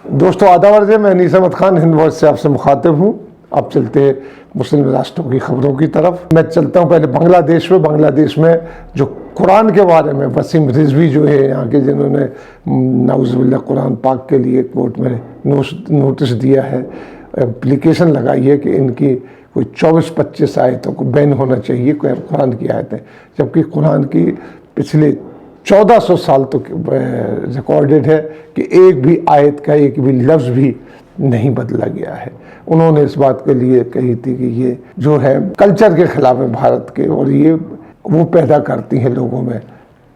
दोस्तों आदाब, मैं अनीस अहमद खान हिंद वॉइस से आपसे मुखातिब हूँ। अब चलते मुस्लिम राष्ट्रों की खबरों की तरफ। मैं चलता हूँ पहले बांग्लादेश में। बांग्लादेश में जो कुरान के बारे में वसीम रिजवी जो है यहाँ के, जिन्होंने नाउज़ुबिल्लाह कुरान पाक के लिए कोर्ट में नोटिस दिया है, एप्लीकेशन लगाई है कि इनकी कोई 24-25 आयतों को बैन होना चाहिए, कुरान की आयतें, जबकि कुरान की पिछले 1400 साल तो रिकॉर्डेड है कि एक भी आयत का एक भी लफ्ज़ भी नहीं बदला गया है। उन्होंने इस बात के लिए कही थी कि ये जो है कल्चर के खिलाफ है भारत के, और ये वो पैदा करती हैं लोगों में,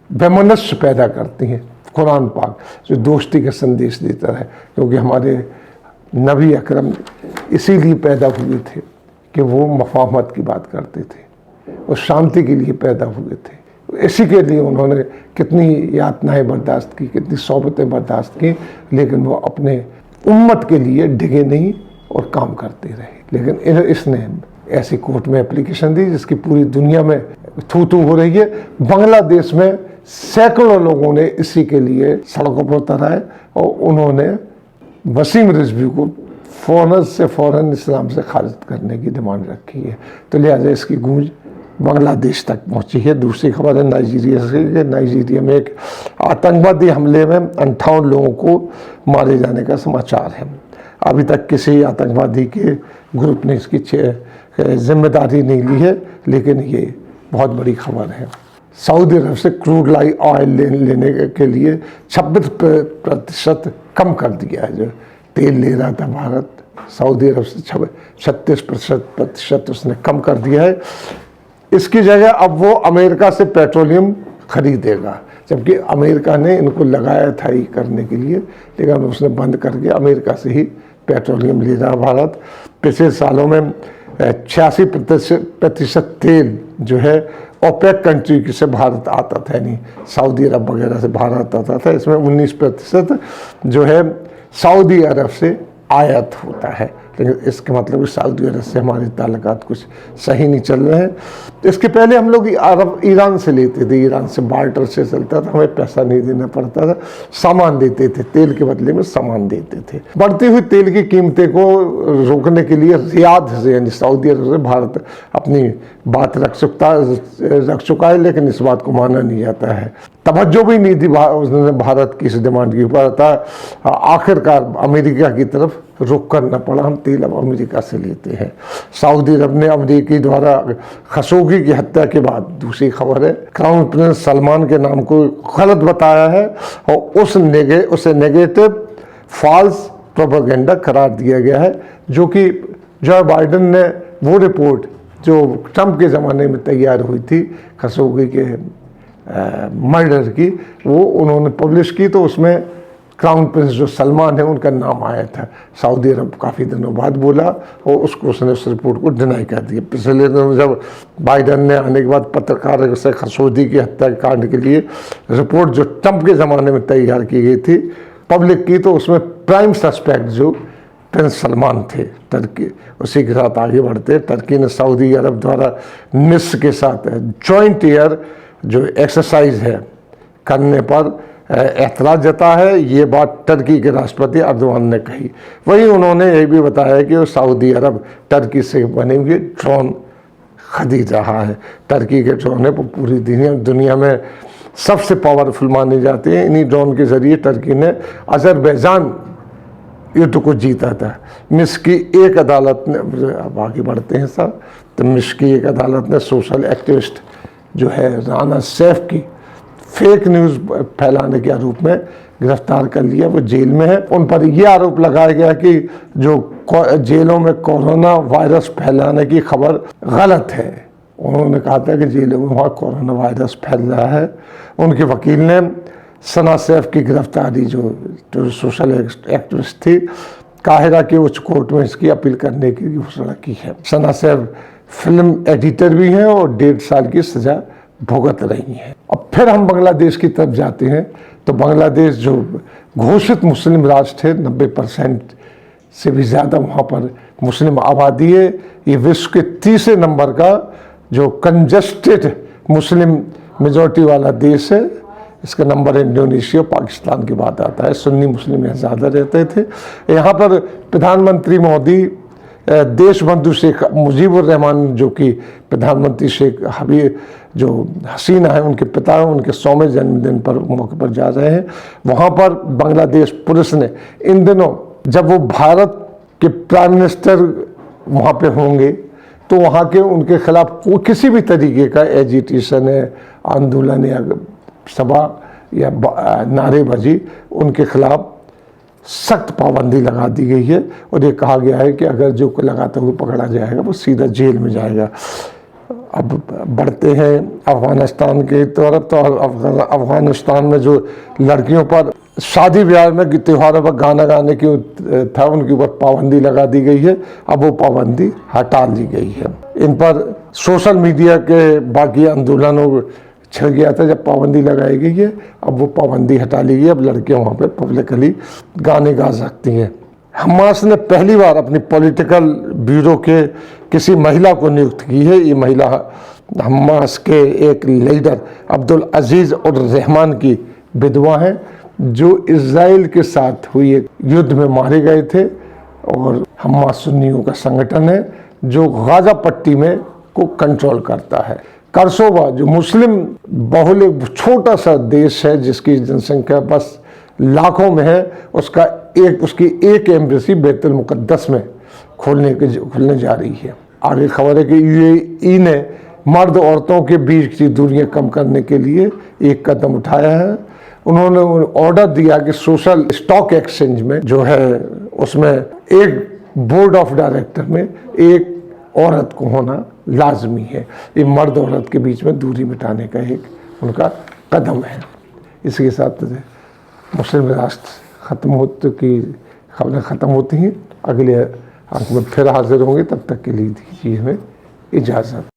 वैमनस्य पैदा करती हैं। कुरान पाक जो दोस्ती का संदेश देता है, क्योंकि हमारे नबी अकरम इसीलिए पैदा हुए थे कि वो मफाहमत की बात करते थे और शांति के लिए पैदा हुए थे। इसी के लिए उन्होंने कितनी यातनाएं बर्दाश्त की, कितनी सोबतें बर्दाश्त की, लेकिन वो अपने उम्मत के लिए डिगे नहीं और काम करते रहे। लेकिन इसने ऐसी कोर्ट में एप्लीकेशन दी जिसकी पूरी दुनिया में थू हो रही है। बांग्लादेश में सैकड़ों लोगों ने इसी के लिए सड़कों पर उतर आए और उन्होंने वसीम रिजवी को फ़ौरन इस्लाम से खारिज करने की डिमांड रखी है। तो लिहाजा इसकी गूंज बांग्लादेश तक पहुंची है। दूसरी खबर है नाइजीरिया से। नाइजीरिया में एक आतंकवादी हमले में 58 लोगों को मारे जाने का समाचार है। अभी तक किसी आतंकवादी के ग्रुप ने इसकी जिम्मेदारी नहीं ली है, लेकिन ये बहुत बड़ी खबर है। सऊदी अरब से क्रूड ऑयल लेने के लिए 26% कम कर दिया है। जो तेल ले रहा था भारत, सऊदी अरब से 36% उसने कम कर दिया है। इसकी जगह अब वो अमेरिका से पेट्रोलियम खरीदेगा, जबकि अमेरिका ने इनको लगाया था ही करने के लिए, लेकिन उसने बंद करके अमेरिका से ही पेट्रोलियम ले रहा भारत। पिछले सालों में 86% तेल जो है ओपेक कंट्री से भारत आता था, यानी सऊदी अरब वगैरह से भारत आता था। इसमें 19% जो है सऊदी अरब से आयात होता है, लेकिन इसका मतलब सऊदी अरब से हमारे ताल्लुकात कुछ सही नहीं चल रहे हैं। इसके पहले हम लोग ईरान से लेते थे, ईरान से बार्टर से चलता था, हमें पैसा नहीं देना पड़ता था, सामान देते थे, तेल के बदले में सामान देते थे। बढ़ती हुई तेल की कीमतें को रोकने के लिए रियाद से, यानी सऊदी अरब से भारत अपनी बात रख चुका है, लेकिन इस बात को माना नहीं जाता है। तवज्जो भी नहीं दी उसने भारत की इस डिमांड की ऊपर था। आखिरकार अमेरिका की तरफ रुख करना पड़ा। हम तेल अब अमेरिका से लेते हैं। सऊदी अरब ने अमेरिकी द्वारा खशोगी की हत्या के बाद, दूसरी खबर है, क्राउन प्रिंस सलमान के नाम को गलत बताया है और उसे नेगेटिव फॉल्स प्रोपेगेंडा करार दिया गया है, जो कि जो बाइडेन ने वो रिपोर्ट जो ट्रंप के ज़माने में तैयार हुई थी खशोगी के मर्डर की, वो उन्होंने पब्लिश की, तो उसमें क्राउन प्रिंस जो सलमान है उनका नाम आया था। सऊदी अरब काफ़ी दिनों बाद बोला और उसने उस रिपोर्ट को डिनाई कर दिया। पिछले दिनों जब बाइडेन ने आने के बाद पत्रकार से खशोगी की हत्याकांड के लिए रिपोर्ट जो ट्रंप के ज़माने में तैयार की गई थी पब्लिक की, तो उसमें प्राइम सस्पेक्ट जो प्रिंस सलमान थे टर्की, उसी के साथ आगे बढ़ते टर्की ने सऊदी अरब द्वारा मिस्र के साथ जॉइंट एयर जो एक्सरसाइज है करने पर एतराज़ जता है। ये बात टर्की के राष्ट्रपति अर्दवान ने कही। वहीं उन्होंने ये भी बताया कि वो सऊदी अरब टर्की से बने हुए ड्रोन खरीद रहा है। टर्की के ड्रोन है वो पूरी दुनिया में सबसे पावरफुल माने जाते हैं। इन्हीं ड्रोन के ज़रिए टर्की ने अज़रबैजान युद्ध को जीता था। मिस्र की एक अदालत ने, अब आगे बढ़ते हैं सर, तो मिस्र की एक अदालत ने सोशल एक्टिविस्ट जो है राना सैफ की फेक न्यूज़ फैलाने के आरोप में गिरफ्तार कर लिया। वो जेल में है। उन पर यह आरोप लगाया गया कि जो जेलों में कोरोना वायरस फैलाने की खबर गलत है। उन्होंने कहा था कि जेलों में वहाँ कोरोना वायरस फैल रहा है। उनके वकील ने सना सैफ की गिरफ्तारी जो सोशल एक्टिविस्ट थी, काहिरा के उच्च कोर्ट में इसकी अपील करने की घोषणा की है। सना सैफ फिल्म एडिटर भी हैं और 1.5 साल की सज़ा भुगत रही हैं। अब फिर हम बांग्लादेश की तरफ जाते हैं। तो बांग्लादेश जो घोषित मुस्लिम राष्ट्र है, 90% से भी ज़्यादा वहाँ पर मुस्लिम आबादी है। ये विश्व के 30वें नंबर का जो कंजस्टेड मुस्लिम मेजॉरिटी वाला देश है। इसका नंबर इंडोनेशिया पाकिस्तान के बाद आता है। सुन्नी मुस्लिम यहाँ ज़्यादा रहते थे। यहाँ पर प्रधानमंत्री मोदी देश बंधु शेख मुजीबुर रहमान जो कि प्रधानमंत्री शेख जो हसीना है उनके पिता हैं, उनके 100वें जन्मदिन पर मौके पर जा रहे हैं। वहाँ पर बांग्लादेश पुलिस ने इन दिनों जब वो भारत के प्राइम मिनिस्टर वहाँ पे होंगे तो वहाँ के उनके खिलाफ किसी भी तरीके का एजिटेशन है, आंदोलन या सभा या नारेबाजी, उनके खिलाफ सख्त पाबंदी लगा दी गई है। और ये कहा गया है कि अगर जो लगाते हुए पकड़ा जाएगा वो सीधा जेल में जाएगा। अब बढ़ते हैं अफगानिस्तान के तरफ। तो अफगानिस्तान में जो लड़कियों पर शादी ब्याह में त्योहारों पर गाना गाने की था उनके ऊपर पाबंदी लगा दी गई है। अब वो पाबंदी हटा ली गई है। इन पर सोशल मीडिया के बाकी आंदोलनों छिड़ गया था जब पाबंदी लगाई गई है। अब वो पाबंदी हटा ली गई। अब लड़कियां वहाँ पे पब्लिकली गाने गा सकती हैं। हमास ने पहली बार अपनी पॉलिटिकल ब्यूरो के किसी महिला को नियुक्त की है। ये महिला हमास के एक लीडर अब्दुल अजीज और रहमान की विधवा हैं जो इजराइल के साथ हुई एक युद्ध में मारे गए थे। और हमास सुन्नियों का संगठन है जो गाजा पट्टी में को कंट्रोल करता है। कोसोवो जो मुस्लिम बहुल छोटा सा देश है जिसकी जनसंख्या बस लाखों में है, उसकी एक एम्बेसी बैतुल मुक़द्दस में खुलने जा रही है। आगे खबर है कि यूएई ने मर्द औरतों के बीच की दूरियां कम करने के लिए एक कदम उठाया है। उन्होंने ऑर्डर दिया कि सोशल स्टॉक एक्सचेंज में जो है उसमें एक बोर्ड ऑफ डायरेक्टर में एक औरत को होना लाजमी है। ये मर्द औरत के बीच में दूरी मिटाने का एक उनका कदम है। इसके साथ मुस्लिम राष्ट्र खबरें ख़त्म होती हैं। अगले अंक में फिर हाजिर होंगे, तब तक के लिए दीजिए हमें इजाज़त।